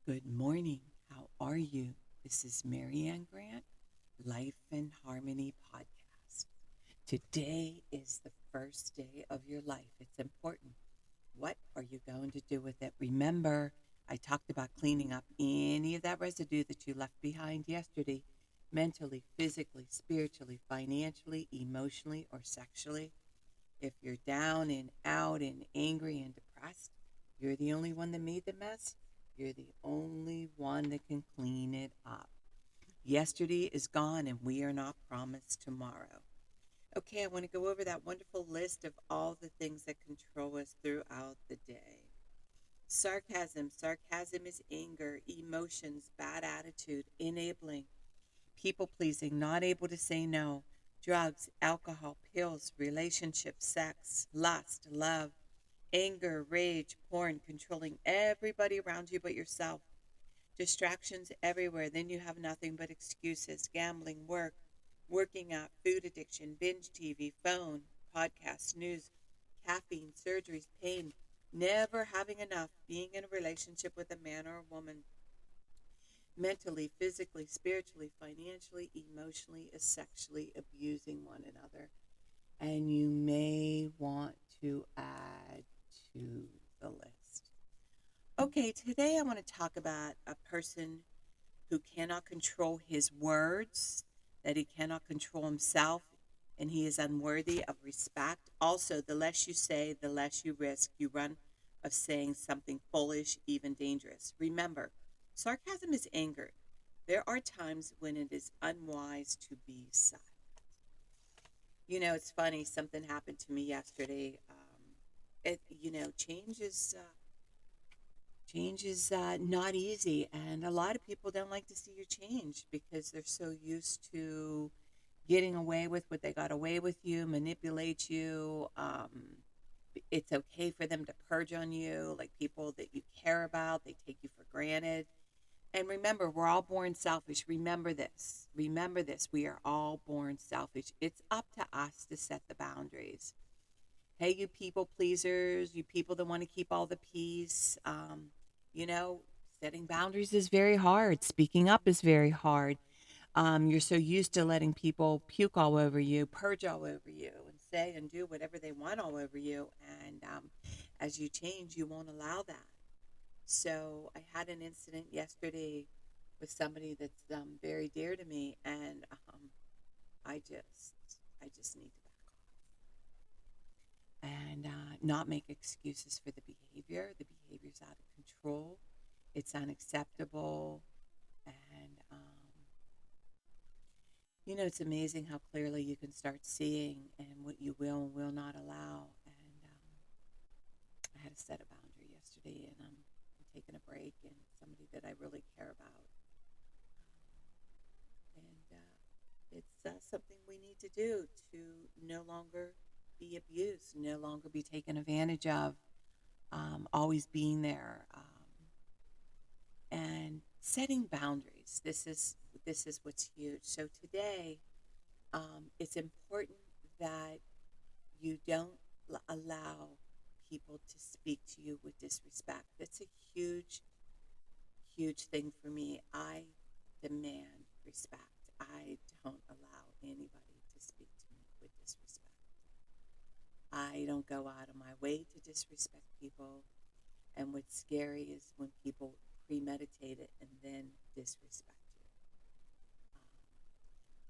Good morning. How are you? This is Marianne Grant, Life in Harmony podcast. Today is the first day of your life. It's important. What are you going to do with it? Remember, I talked about cleaning up any of that residue that you left behind yesterday, mentally, physically, spiritually, financially, emotionally, or sexually. If you're down and out and angry and depressed, you're the only one that made the mess. You're the only one that can clean it up. Yesterday is gone and we are not promised tomorrow. Okay, I want to go over that wonderful list of all the things that control us throughout the day. Sarcasm. Sarcasm is anger, emotions, bad attitude, enabling, people pleasing, not able to say no, drugs, alcohol, pills, relationships, sex, lust, love, anger, rage, porn, controlling everybody around you but yourself, distractions everywhere. Then you have nothing but excuses, gambling, work, working out, food addiction, binge TV, phone, podcasts, news, caffeine, surgeries, pain, never having enough, being in a relationship with a man or a woman, mentally, physically, spiritually, financially, emotionally, sexually abusing one another. And you may want to add to the list. Okay, today I want to talk about a person who cannot control his words, that he cannot control himself, and he is unworthy of respect. Also, the less you say, the less you risk. You run of saying something foolish, even dangerous. Remember, sarcasm is anger. There are times when it is unwise to be silent. You know, it's funny. Something happened to me yesterday. Change is not easy, and a lot of people don't like to see you change because they're so used to getting away with what they got away with you, manipulate you. It's okay for them to purge on you, like people that you care about. They take you for granted. And remember, we're all born selfish. Remember this. Remember this. We are all born selfish. It's up to us to set the boundaries. Hey, you people pleasers, you people that want to keep all the peace, you know, setting boundaries is very hard. Speaking up is very hard. You're so used to letting people puke all over you, purge all over you, and say and do whatever they want all over you. And as you change, you won't allow that. So I had an incident yesterday with somebody that's very dear to me, and I just, I just need to back off and not make excuses for the behavior. The behavior's out of control. It's unacceptable, and it's amazing how clearly you can start seeing and what you will and will not allow. And I had to set a boundary yesterday, and I'm taking a break, and somebody that I really care about. And it's something we need to do to no longer be abused, no longer be taken advantage of, always being there, and setting boundaries. This is what's huge. So today, it's important that you don't allow people to speak to you with disrespect. That's a huge, huge thing for me. I demand respect. I don't allow anybody to speak to me with disrespect. I don't go out of my way to disrespect people. And what's scary is when people premeditate it and then disrespect you.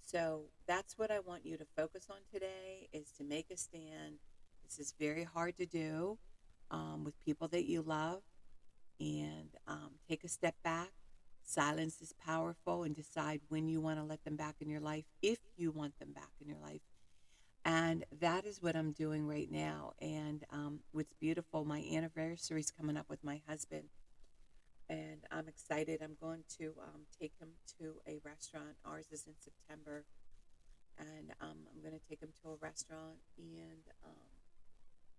So that's what I want you to focus on today, is to make a stand. This is very hard to do with people that you love, and take a step back. Silence is powerful, and decide when you want to let them back in your life, if you want them back in your life. And that is what I'm doing right now. And what's beautiful, my anniversary is coming up with my husband, and I'm excited. I'm going to take him to a restaurant. Ours is in September, and I'm going to take him to a restaurant, and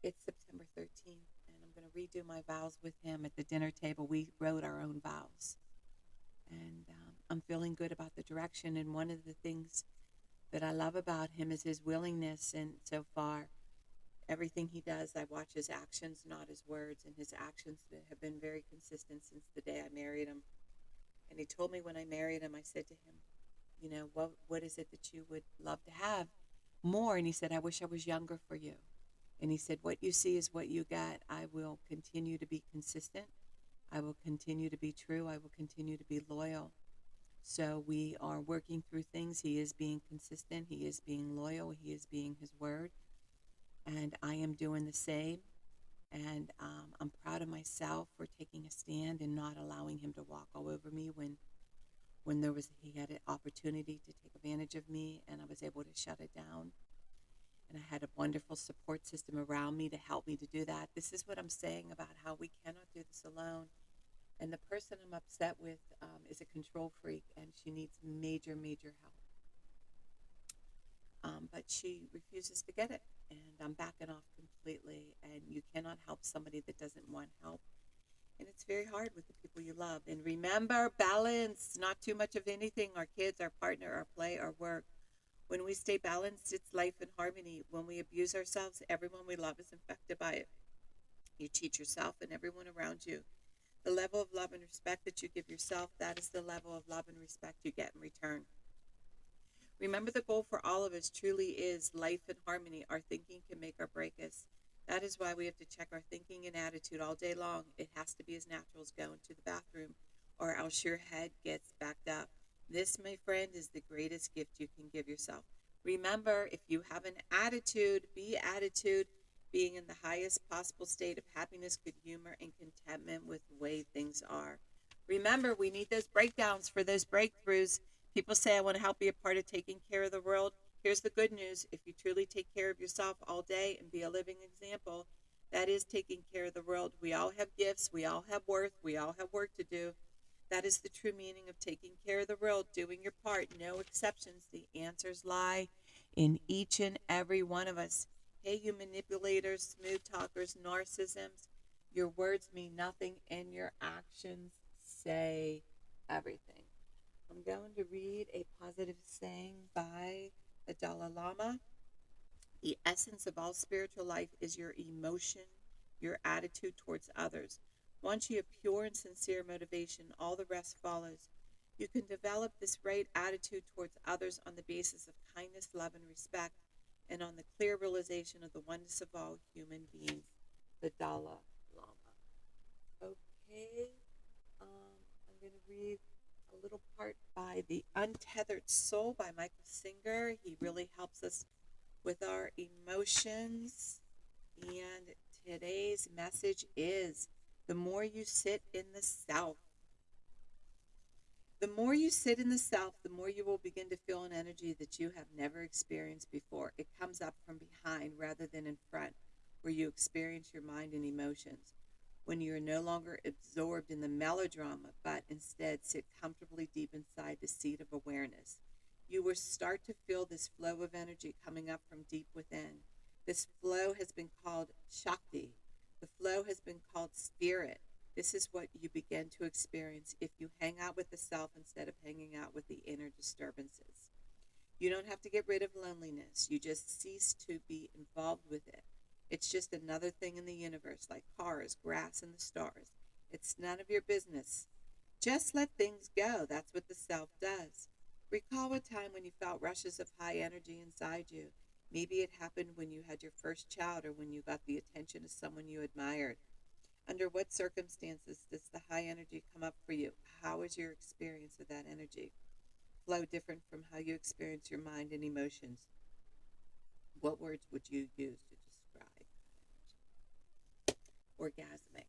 it's September 13th, and I'm going to redo my vows with him at the dinner table. We wrote our own vows, and I'm feeling good about the direction. And one of the things that I love about him is his willingness, and so far, Everything he does, I watch his actions, not his words, and his actions have been very consistent since the day I married him. And he told me when I married him, I said to him, what is it that you would love to have more? And he said, I wish I was younger for you. And he said, what you see is what you got. I will continue to be consistent. I will continue to be true. I will continue to be loyal. So we are working through things. He is being consistent. He is being loyal. He is being his word. And I am doing the same. And I'm proud of myself for taking a stand and not allowing him to walk all over me when he had an opportunity to take advantage of me, and I was able to shut it down. And I had a wonderful support system around me to help me to do that. This is what I'm saying about how we cannot do this alone. And the person I'm upset with is a control freak, and she needs major, major help. But she refuses to get it, and I'm backing off completely. And you cannot help somebody that doesn't want help. And it's very hard with the people you love. And remember, balance, not too much of anything, our kids, our partner, our play, our work. When we stay balanced, it's life and harmony. When we abuse ourselves, everyone we love is infected by it. You teach yourself and everyone around you. The level of love and respect that you give yourself, that is the level of love and respect you get in return. Remember, the goal for all of us truly is life and harmony. Our thinking can make or break us. That is why we have to check our thinking and attitude all day long. It has to be as natural as going to the bathroom, or else your head gets backed up. This, my friend, is the greatest gift you can give yourself. Remember, if you have an attitude, be attitude, being in the highest possible state of happiness, good humor, and contentment with the way things are. Remember, we need those breakdowns for those breakthroughs. People say, I want to help be a part of taking care of the world. Here's the good news. If you truly take care of yourself all day and be a living example, that is taking care of the world. We all have gifts. We all have worth. We all have work to do. That is the true meaning of taking care of the world, doing your part, no exceptions. The answers lie in each and every one of us. Hey, you manipulators, smooth talkers, narcissisms, your words mean nothing and your actions say everything. I'm going to read a positive saying by the Dalai Lama. The essence of all spiritual life is your emotion, your attitude towards others. Once you have pure and sincere motivation, all the rest follows. You can develop this right attitude towards others on the basis of kindness, love, and respect, and on the clear realization of the oneness of all human beings. The Dalai Lama. Okay, I'm going to read a little part by The Untethered Soul by Michael Singer. He really helps us with our emotions. And today's message is, the more you sit in the self. The more you sit in the self, the more you will begin to feel an energy that you have never experienced before. It comes up from behind rather than in front, where you experience your mind and emotions. When you are no longer absorbed in the melodrama, but instead sit comfortably deep inside the seat of awareness, you will start to feel this flow of energy coming up from deep within. This flow has been called Shakti. The flow has been called Spirit. This is what you begin to experience if you hang out with the self instead of hanging out with the inner disturbances. You don't have to get rid of loneliness. You just cease to be involved with it. It's just another thing in the universe, like cars, grass, and the stars. It's none of your business. Just let things go. That's what the self does. Recall a time when you felt rushes of high energy inside you. Maybe it happened when you had your first child, or when you got the attention of someone you admired. Under what circumstances does the high energy come up for you? How is your experience of that energy? Flow different from how you experience your mind and emotions? What words would you use to describe that energy? Orgasmic.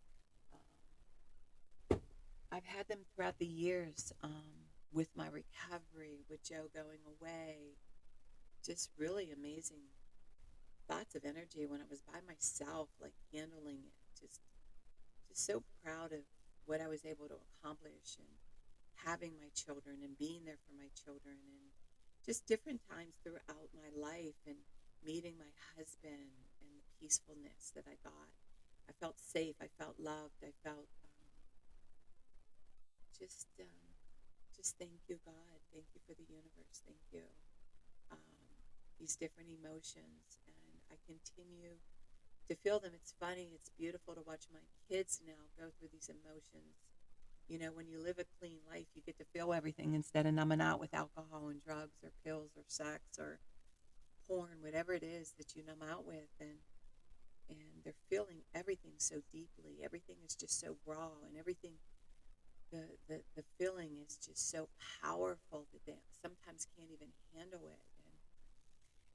I've had them throughout the years, with my recovery, with Joe going away. Just really amazing thoughts of energy when I was by myself, like handling it. Just so proud of what I was able to accomplish, and having my children and being there for my children, and just different times throughout my life, and meeting my husband and the peacefulness that I got. I felt safe. I felt loved. I felt just thank you, God. Thank you for the universe. Thank you. These different emotions, and I continue to feel them. It's funny. It's beautiful to watch my kids now go through these emotions. You know, when you live a clean life, you get to feel everything instead of numbing out with alcohol and drugs or pills or sex or porn, whatever it is that you numb out with. And they're feeling everything so deeply. Everything is just so raw, and everything, the feeling is just so powerful that they sometimes can't even handle it. And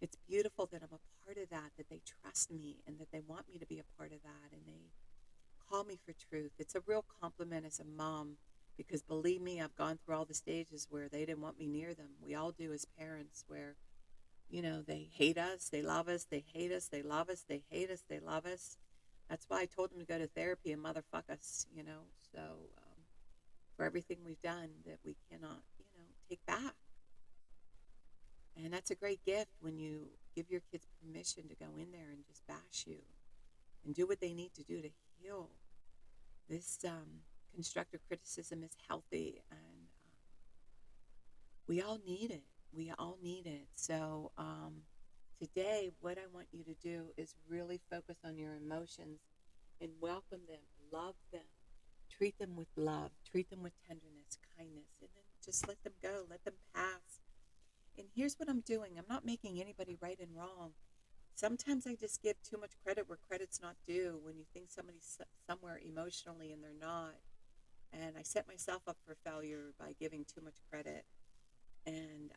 it's beautiful that I'm a part of that, that they trust me and that they want me to be a part of that, and they call me for truth. It's a real compliment as a mom, because believe me, I've gone through all the stages where they didn't want me near them. We all do as parents, where, you know, they hate us, they love us, they hate us, they love us, they hate us, they love us. That's why I told them to go to therapy and motherfuck us, you know. So for everything we've done that we cannot, you know, take back. And that's a great gift when you give your kids permission to go in there and just bash you and do what they need to do to heal. This constructive criticism is healthy, and we all need it. We all need it. So today, what I want you to do is really focus on your emotions and welcome them, love them, treat them with love, treat them with tenderness, kindness, and then just let them go, let them pass. And here's what I'm doing. I'm not making anybody right and wrong. Sometimes I just give too much credit where credit's not due, when you think somebody's somewhere emotionally and they're not. And I set myself up for failure by giving too much credit. And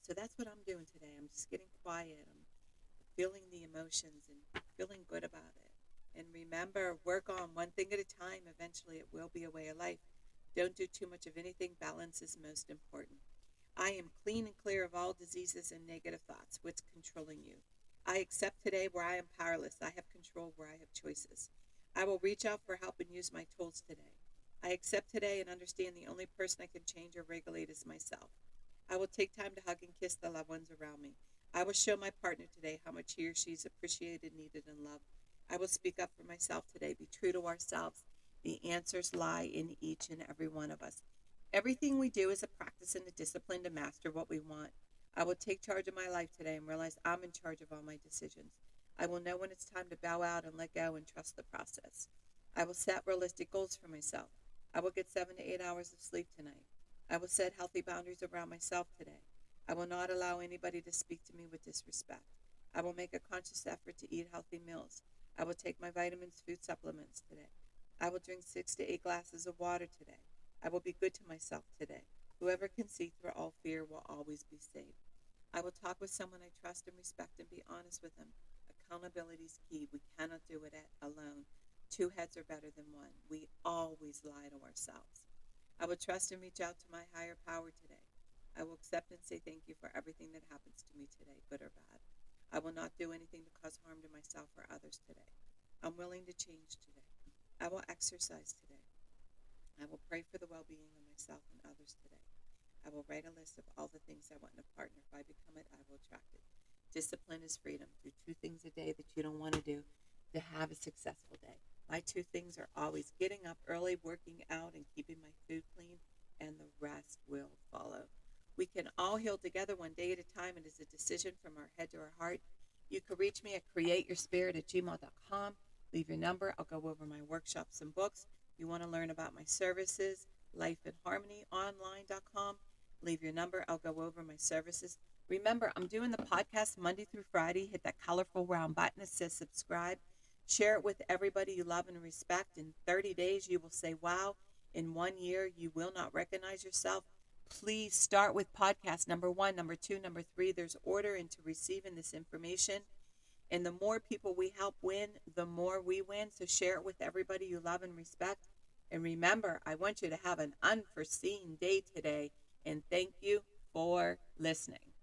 so that's what I'm doing today. I'm just getting quiet. I'm feeling the emotions and feeling good about it. And remember, work on one thing at a time. Eventually, it will be a way of life. Don't do too much of anything. Balance is most important. I am clean and clear of all diseases and negative thoughts. What's controlling you? I accept today where I am powerless. I have control where I have choices. I will reach out for help and use my tools today. I accept today and understand the only person I can change or regulate is myself. I will take time to hug and kiss the loved ones around me. I will show my partner today how much he or she is appreciated, needed, and loved. I will speak up for myself today. Be true to ourselves. The answers lie in each and every one of us. Everything we do is a practice and a discipline to master what we want. I will take charge of my life today and realize I'm in charge of all my decisions. I will know when it's time to bow out and let go and trust the process. I will set realistic goals for myself. I will get 7 to 8 hours of sleep tonight. I will set healthy boundaries around myself today. I will not allow anybody to speak to me with disrespect. I will make a conscious effort to eat healthy meals. I will take my vitamins, food supplements today. I will drink 6 to 8 glasses of water today. I will be good to myself today. Whoever can see through all fear will always be saved. I will talk with someone I trust and respect and be honest with them. Accountability is key. We cannot do it alone. Two heads are better than one. We always lie to ourselves. I will trust and reach out to my higher power today. I will accept and say thank you for everything that happens to me today, good or bad. I will not do anything to cause harm to myself or others today. I'm willing to change today. I will exercise today. I will pray for the well-being of myself and others today. I will write a list of all the things I want in a partner. If I become it, I will attract it. Discipline is freedom. Do 2 things a day that you don't want to do to have a successful day. My 2 things are always getting up early, working out, and keeping my food clean, and the rest will follow. We can all heal together one day at a time. It is a decision from our head to our heart. You can reach me at createyourspirit@gmail.com. Leave your number. I'll go over my workshops and books. If you want to learn about my services, lifeandharmonyonline.com. Leave your number. I'll go over my services. Remember, I'm doing the podcast Monday through Friday. Hit that colorful round button that says subscribe. Share it with everybody you love and respect. In 30 days, you will say, wow. In 1 year, you will not recognize yourself. Please start with podcast number 1, number 2, number 3. There's order into receiving this information. And the more people we help win, the more we win. So share it with everybody you love and respect. And remember, I want you to have an unforeseen day today. And thank you for listening.